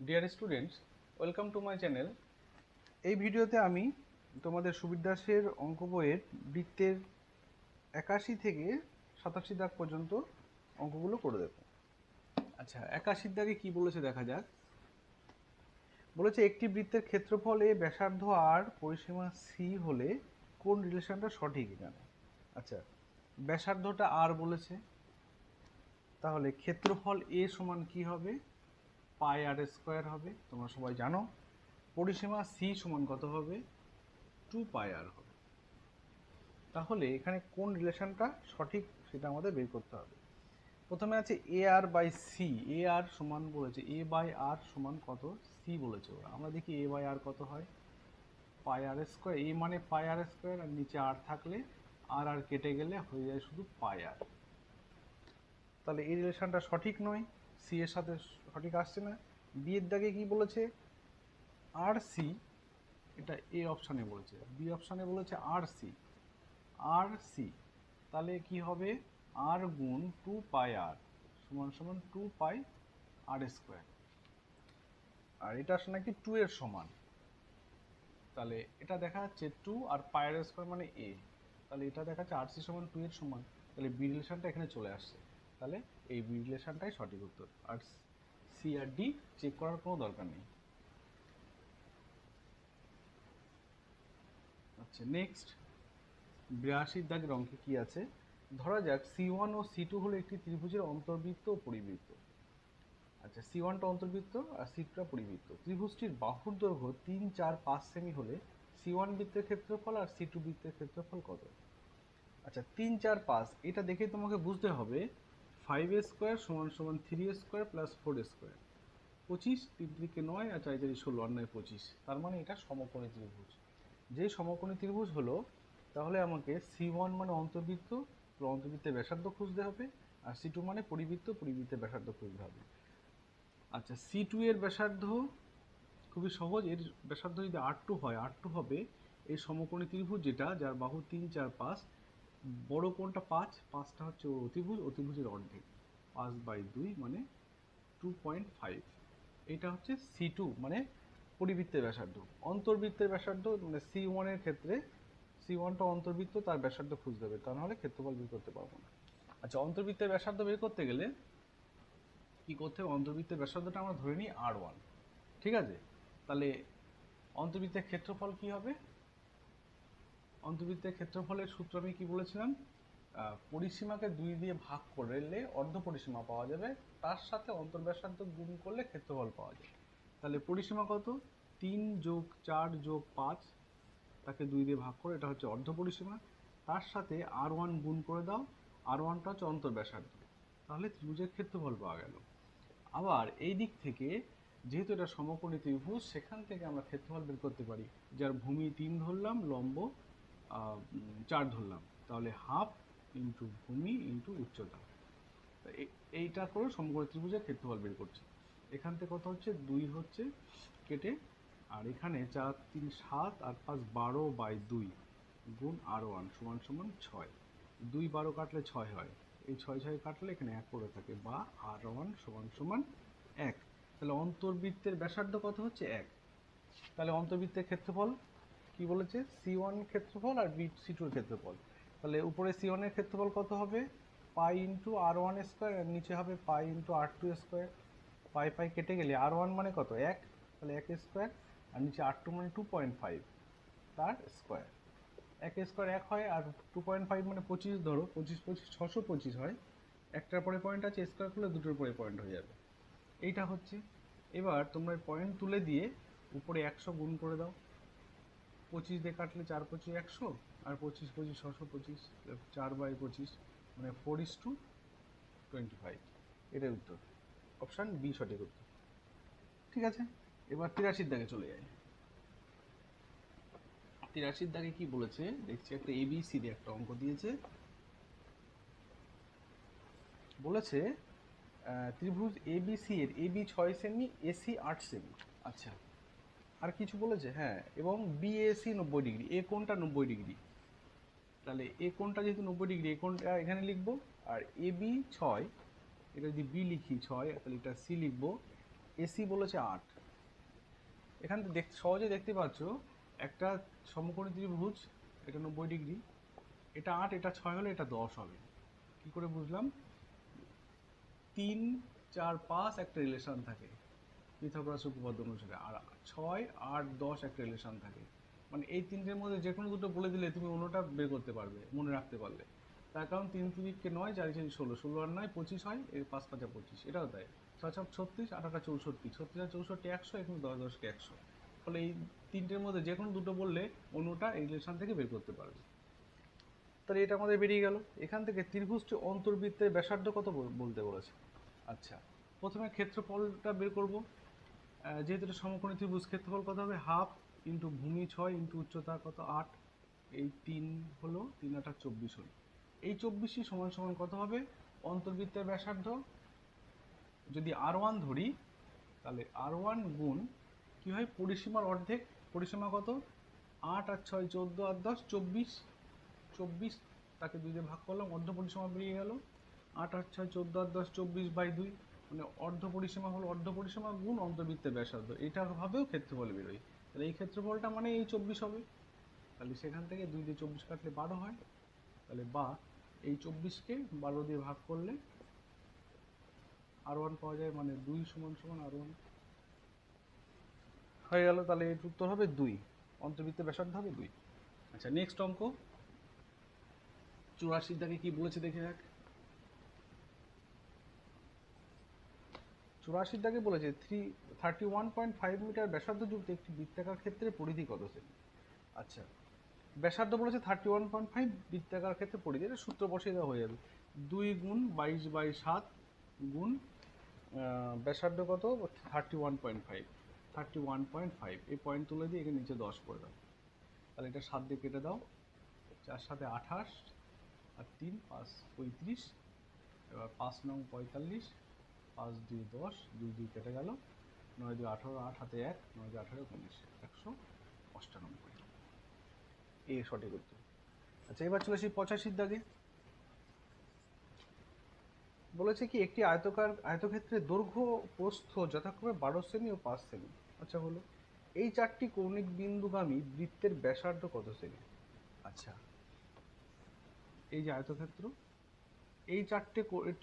Dear students, welcome to my channel. এই ভিডিওতে আমি তোমাদের সুবীর দাসের অঙ্ক বইয়ের বৃত্তের 81 থেকে 87 দাগ পর্যন্ত অঙ্কগুলো করে দেব। আচ্ছা, 81 দাগে কি বলেছে দেখা যাক। বলেছে একটি বৃত্তের ক্ষেত্রফল এ, ব্যাসার্ধ আর, পরিসীমা সি হলে কোন রিলেশনটা সঠিক এখানে। আচ্ছা, ব্যাসার্ধটা আর বলেছে, তাহলে ক্ষেত্রফল এ সমান কি হবে? পাই আর স্কোয়ার হবে, তোমরা সবাই জানো। পরিসীমা সি সমান কত হবে? 2 পাই আর হবে। তাহলে এখানে কোন রিলেশনটা সঠিক সেটা আমাদের বের করতে হবে। প্রথমে আছে এ আর বাই সি। এ আর সমান বলেছে, এ বাই আর সমান কত? সি বলেছে ওরা। আমরা দেখি এ বাই আর কত হয়। পাই আর স্কোয়ার, এ মানে পাই আর স্কোয়ার, আর নিচে আর থাকলে আর আর কেটে গেলে হয়ে যায় শুধু পাই আর। তাহলে এই রিলেশনটা সঠিক নয়, সি এর সাথে সঠিক আসছে না। বি এর দাগে কি বলেছে? আর সি, এটা এ অপশানে বলেছে। বি অপশানে বলেছে আর সি। আর সি, তাহলে কি হবে? আর গুণ 2 পাই আর সমান সমান 2 পাই আর স্কোয়ার। আর এটা আসলে নাকি 2 এর সমান। তাহলে এটা দেখা যাচ্ছে 2 আর পাই আর স্কোয়ার মানে এ। তাহলে এটা দেখা যাচ্ছে আর সি সমান 2 এর সমান। তাহলে বি রিলেশনটা এখানে চলে আসছে। তাহলে এই বি রিলেশনটাই সঠিক উত্তর। আর সি আর ডি চেক করার কোনো দরকার নেই। আচ্ছা, নেক্সট 82 দাগের অঙ্কে কি আছে। ধরা যাক C1 ও C2 হলো একটি ত্রিভুজের অন্তর্বৃত্ত ও পরিবৃত্ত। আচ্ছা, C1টা অন্তর্বৃত্ত আর C2টা পরিবৃত্ত। ত্রিভুজটির বাহুর দৈর্ঘ্য 3, 4, 5 সেমি হলে C1 বৃত্তের ক্ষেত্রফল আর C2 বৃত্তের ক্ষেত্রফল কত? আচ্ছা, 3, 4, 5 এটা দেখে তোমাকে বুঝতে হবে 5 স্কোয়ার সমান সমান 3 স্কোয়ার প্লাস 4 স্কোয়ার। 25, 3 3 9 আর 4 4 16, আর 9 25। তার মানে এটা সমকোণী ত্রিভুজ। যে সমকোণী ত্রিভুজ হলো, তাহলে আমাকে C1 মানে অন্তর্বৃত্ত, অন্তর্বৃত্তের ব্যাসার্ধ খুঁজতে হবে, আর C2 মানে পরিবৃত্ত, পরিবৃত্তের ব্যাসার্ধ খুঁজতে হবে। আচ্ছা, C2 এর ব্যাসার্ধ খুবই সহজ। এর ব্যাসার্ধ যদি R2 হয়, R2 হবে এই সমকোণী ত্রিভুজ যেটা, যার বাহু 3, 4, 5। বড় কোণটা 5, 5টা হচ্ছে ওর অতিভুজ, অতিভুজের অর্ধেক। 5/2 মানে 2.5। এটা হচ্ছে C2 মানে পরিবৃত্তের ব্যাসার্ধ। অন্তর্বৃত্তের ব্যাসার্ধ মানে C1 এর ক্ষেত্রে, C1টা অন্তর্বৃত্ত, তার ব্যাসার্ধ খুঁজতে হবে, তা নাহলে ক্ষেত্রফল বের করতে পারবো না। আচ্ছা, অন্তর্বৃত্তের ব্যাসার্ধ বের করতে গেলে কি করতে হবে? অন্তর্বৃত্তের ব্যাসার্ধটা আমরা ধরে নিই R1। ঠিক আছে, তাহলে অন্তর্বৃত্তের ক্ষেত্রফল কি হবে? অন্তর্বৃত্তের ক্ষেত্রফলের সূত্র আমি কি বলেছিলাম? পরিসীমাকে 2 দিয়ে ভাগ করলে অর্ধ পরিসীমা পাওয়া যাবে, তার সাথে অন্তর্ব্যাসার্ধ গুণ করলে ক্ষেত্রফল পাওয়া যাবে। তাহলে পরিসীমা কত? 3 যোগ 4 যোগ 5, তাকে 2 দিয়ে ভাগ করে, এটা হচ্ছে অর্ধ পরিসীমা। তার সাথে R1 গুণ করে দাও, R1টা হচ্ছে অন্তর্ব্যাসার্ধ। তাহলে ত্রিভুজের ক্ষেত্রফল পাওয়া গেল। আবার এই দিক থেকে যেহেতু এটা সমকোণী ত্রিভুজ, সেখান থেকে আমরা ক্ষেত্রফল বের করতে পারি। যার ভূমি 3 ধরলাম, লম্ব 4 ধরলাম, তাহলে হাফ ইন্টু ভূমি ইন্টু উচ্চতা। এইটা করে সমকোণী ত্রিভুজের ক্ষেত্রফল বের করছি। এখান থেকে কত হচ্ছে? 2 হচ্ছে কেটে, আর এখানে 4 3 7 আর 5 12/2 গুণ R1 সমান সমান 6। 2 12 কাটলে 6 হয়, এই 6 6 কাটলে এখানে 1 পড়ে থাকে, বা R1 সমান সমান 1। তাহলে অন্তর্বৃত্তের ব্যাসার্ধ কত হচ্ছে? 1। তাহলে অন্তর্বৃত্তের ক্ষেত্রফল কি বলেছে? C1 ক্ষেত্রফল আর C2 এর ক্ষেত্রফল। তাহলে উপরে C1 এর ক্ষেত্রফল কত হবে? পাই ইন্টু R1 স্কোয়ার, আর নিচে হবে পাই ইন্টু R2 স্কোয়ার। পাই পাই কেটে গেলে R1 মানে কত? 1, তাহলে 1 স্কোয়ার, আর নিচে R2 মানে 2.5 তার স্কোয়ার। 1 স্কোয়ার 1 হয়, আর 2.5 মানে 25 ধরো, 25 25 625 হয়। একটার পরে পয়েন্ট আছে, স্কোয়ার করলে দুটোর পরে পয়েন্ট হয়ে যাবে। এইটা হচ্ছে। এবার তোমরা পয়েন্ট তুলে দিয়ে উপরে 100 গুণ করে দাও। 25 দিয়ে কাটলে 4 25 100, আর 25 25 625, 4/25 মানে 4:25। এটাই উত্তর। অপশান বি সঠিক উত্তর। ঠিক আছে, এবার 83 দাগে চলে যাই। 83 দাগে কি বলেছে দেখছি, একটা ABCD একটা অঙ্ক দিয়েছে। বলেছে ত্রিভুজ ABC এর AB 6 সেমি, AC 8 সেমি। আচ্ছা, আর কিছু বলেছে? হ্যাঁ, এবং BAC 90 ডিগ্রি, এ কোণটা 90 ডিগ্রি। তাহলে এ কোণটা যেহেতু 90 ডিগ্রি, এ কোণটা এখানে লিখবো। আর AB 6, এটা যদি B লিখি 6, তাহলে এটা C লিখবো। এসি বলেছে 8। এখান থেকে সহজে দেখতে পাচ্ছ একটা সমকোণী ত্রিভুজ, এটা 90 ডিগ্রি, এটা 8, এটা 6 হলে এটা 10 হবে। কি করে বুঝলাম? 3, 4, 5 একটা রিলেশন থাকে পিথাগোরাস উপপাদ্য অনুসারে, আর 6, 8, 10 একটা রিলেশন থাকে। মানে এই তিনটের মধ্যে যে কোনো দুটো বলে দিলে তুমি অন্যটা বের করতে পারবে, মনে রাখতে পারলে। তার কারণ 3 3 9, 4 4 16, 16 আর 9 25 হয়, এর 5 5 25, এটাও তাই। 6 6 36, 8 8 64, 36 আর 64 100, এখানে 10 10 100। ফলে এই তিনটের মধ্যে যে কোনো দুটো বললে অন্যটা এই রিলেশন থেকে বের করতে পারবে। তাহলে এটা আমাদের বেরিয়ে গেল। এখান থেকে ত্রিভুজটি অন্তর্বৃত্তের ব্যাসার্ধ কত বলতে বলেছে। আচ্ছা, প্রথমে ক্ষেত্রফলটা বের করব। যেহেতু এটা সমকোণী ত্রিভুজ, ক্ষেত্রফল কত হবে? হাফ ইন্টু ভূমি 6 ইন্টু উচ্চতা কত 8, এই 3 হলো 3 8 24 হলো। এই 24ই সমান সমান কত হবে? অন্তর্বৃত্তের ব্যাসার্ধ। যদি R1 ধরি তাহলে R1 গুণ কি হয়? পরিসীমার অর্ধেক। পরিসীমা কত? 8 আর 6 14 আর 10 24। 24 তাকে 2 দিয়ে ভাগ করলাম, অর্ধ পরিসীমা বেরিয়ে গেল। 8 আর 6 14 আর 10 24/2, মানে অর্ধ পরিসীমা হলো অর্ধ পরিসীমা গুণ অন্তর্বৃত্তের ব্যাসার্ধ। এটা ভাবেও ক্ষেত্রফল বেরোয়। তাহলে এই ক্ষেত্রফলটা মানে এই 24 হবে। তাহলে সেখান থেকে 2 দিয়ে 24 কাটলে 12 হয়। তাহলে বা এই 24কে 12 দিয়ে ভাগ করলে R1 পাওয়া যায়, মানে 2 সমান সমান R1 হয়ে গেল। তাহলে এর উত্তর হবে 2, অন্তর্বৃত্তের ব্যাসার্ধ হবে 2। আচ্ছা, নেক্সট অঙ্ক 84 দাগে কি বলেছে দেখে রাখ। 84 দাগে বলেছে 31.5 মিটার ব্যাসার্ধযুক্ত একটি বৃত্তাকার ক্ষেত্রে পরিধি কত সেমি। আচ্ছা, ব্যাসার্ধ বলেছে 31.5, বৃত্তাকার ক্ষেত্রে পরিধি, এটা সূত্র বসিয়ে দেওয়া হয়ে যাবে। 2 গুণ 22/7 গুণ ব্যাসার্ধ কত? 31.5, 31.5, এই পয়েন্ট তুলে দিয়ে এখানে নিচে 10 করে দাও। তাহলে এটা 7 দিয়ে কেটে দাও, 4 7 28 আর 3 5 35, এবার 5 9 45, 5 2 10, 2 2 কেটে গেল, 9 2 18, 8 হাতে 1, 9 2 18 19, 198, এ সঠিক উত্তর। আচ্ছা, এবার চলে আসি 85 দাগে। বলেছে কি একটি আয়তক্ষেত্রের দৈর্ঘ্য প্রস্থ যথাক্রমে 12 সেমি ও 5 সেমি। আচ্ছা, হলো এই চারটি কৌণিক বিন্দুগামী বৃত্তের ব্যাসার্ধ কত সেমি। আচ্ছা, এই যে আয়তক্ষেত্র, এই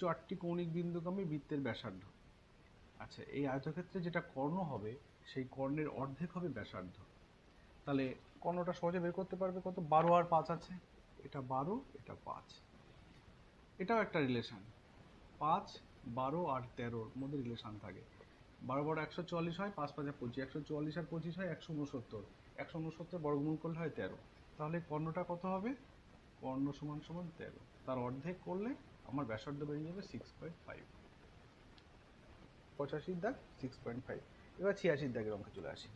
চারটি কৌণিক বিন্দুগামী বৃত্তের ব্যাসার্ধ। আচ্ছা, এই আয়তক্ষেত্রে যেটা কর্ণ হবে সেই কর্ণের অর্ধেক হবে ব্যাসার্ধ। তাহলে কর্ণটা সহজে বের করতে পারবে কত? 12 আর 5 আছে, এটা 12, এটা 5, এটাও একটা রিলেশন। 5, 12 আর 13-র মধ্যে রিলেশন থাকে। 12 12 144 হয়, 5 5 25, 144 আর 25 হয় 169, 169 বর্গমূল করলে হয় 13। তাহলে কর্ণটা কত হবে? কর্ণ সমান সমান 13, তার অর্ধেক করলে আমার ব্যাসার্ধ বেরিয়ে যাবে 6.5। 85 দাগ 6.5। এবার 86 দাগের অঙ্কে চলে আসি।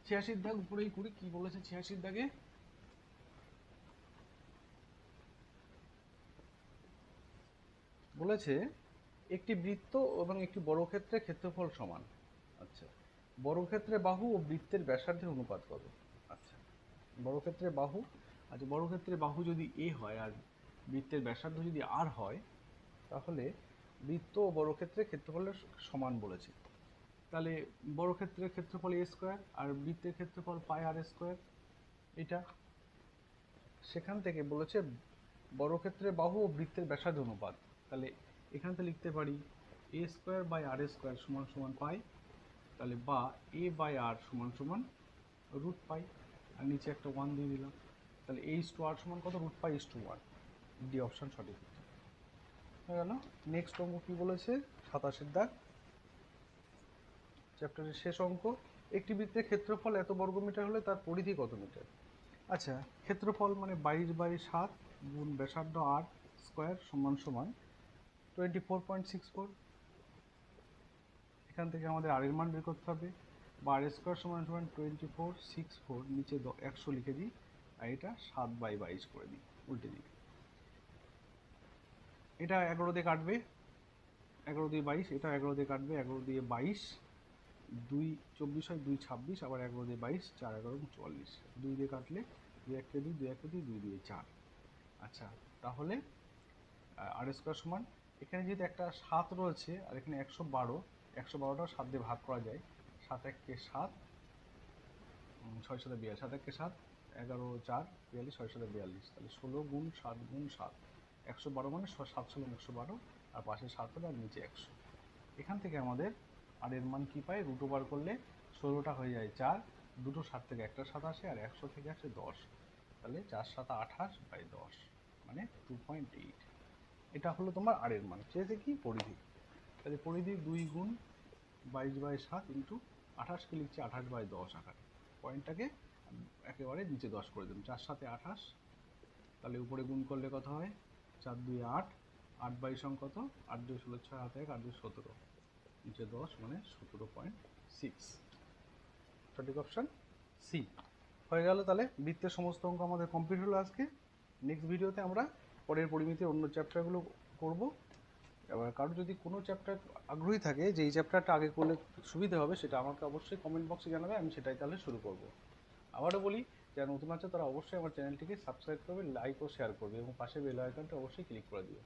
86 দাগ উপরেই করি। কি বলেছে 86 দাগে? বলেছে একটি বৃত্ত এবং একটি বর্গক্ষেত্রের ক্ষেত্রফল সমান। আচ্ছা, বর্গক্ষেত্রে বাহু ও বৃত্তের ব্যাসার্ধের অনুপাত কত? আচ্ছা, বর্গক্ষেত্রে বাহু, আচ্ছা বর্গক্ষেত্রে বাহু যদি a হয় আর বৃত্তের ব্যাসার্ধ যদি r হয়, তাহলে বৃত্ত ও বর্গক্ষেত্রের ক্ষেত্রফলের সমান বলেছে। তাহলে বর্গক্ষেত্রের ক্ষেত্রফল a স্কোয়ার আর বৃত্তের ক্ষেত্রফল পাই r স্কোয়ার। এটা সেখান থেকে বলেছে বর্গক্ষেত্রে বাহু ও বৃত্তের ব্যাসার্ধ অনুপাত। তাহলে এখান থেকে লিখতে পারি a square by r square সমান সমান পাই। তাহলে বা a বাই r সমান সমান রুট পাই, আর নিচে একটা 1 দিয়ে দিলাম। তাহলে a/r সমান কত? Root pi is to 1। D option সঠিক উত্তর হয়ে গেল। নেক্সট অঙ্ক কি বলেছে? 87 দাগ, চ্যাপ্টারের শেষ অঙ্ক। একটি বৃত্তের ক্ষেত্রফল এত বর্গমিটার হলে তার পরিধি কত মিটার? আচ্ছা, ক্ষেত্রফল মানে 22/7 গুণ ব্যাসার্ধ r স্কোয়ার সমান সমান 24.64। এখান থেকে আমাদের আর এর মান বের করতে হবে। বা আর স্কোয়ার সমান সমান 2464, নিচে 100 লিখে দিই, আর এটা 7/22 করে দিই উল্টে দিই। এটা 11 দিয়ে কাটবে, 11 দিয়ে 22, এটা 11 দিয়ে কাটবে, 11 দিয়ে 22, 2 24 হয়, 2 26, আবার 11 দিয়ে 22, 4 11 44, 2 দিয়ে কাটলে 2 1 2, 2 1 2, 2 দিয়ে 4। আচ্ছা, তাহলে আর স্কোয়ার সমান, এখানে যেহেতু একটা 7 রয়েছে আর এখানে 112, 112টাও 7 দিয়ে ভাগ করা যায়। 7 1 7, 6 7 42, 7 1 7, 11 4 42, 6 7 42, তাহলে 16 গুণ 7 গুণ 7, 112 মানে 7 ষোলো 112, আর পাশে 7 হলো আর নিচে 100। এখান থেকে আমাদের আর এর মান কি পাই, রুট ওভার করলে 16টা হয়ে যায় 4, দুটো 7 থেকে একটা 7 আসে, আর 100 থেকে আসে 10, তাহলে 4 7 28 বাই 10 মানে 2.8। এটা হলো তোমার আর এর মান। চেয়েছে কি পরিধি, তাহলে পরিধি 2 গুণ 22/7 ইন্টু 28কে লিখছি 28/10 আকারে, পয়েন্টটাকে একেবারে নিচে 10 করে দিলাম, 4 7 28, তাহলে উপরে গুণ করলে কত হয়, 4 2 8, 8/সং কত, 8 2 16 6 হাতে 1, 8 2 17, নিচে 10 মানে 17.6, সঠিক অপশন সি হয়ে গেল। তাহলে বৃত্তের সমস্ত অঙ্ক আমাদের কমপ্লিট হলো আজকে। নেক্সট ভিডিওতে আমরা পরের পরিমিতির অন্য চ্যাপ্টারগুলো করব। এবার কারোর যদি কোনো চ্যাপ্টার আগ্রহী থাকে যে এই চ্যাপ্টারটা আগে করলে সুবিধা হবে, সেটা আমাকে অবশ্যই কমেন্ট বক্সে জানাবে, আমি সেটাই তাহলে শুরু করব। আবারও বলি, যারা নতুন আছে তারা অবশ্যই আমার চ্যানেলটিকে সাবস্ক্রাইব করবে, লাইক ও শেয়ার করবে এবং পাশে বেল আইকনটা অবশ্যই ক্লিক করে দিও।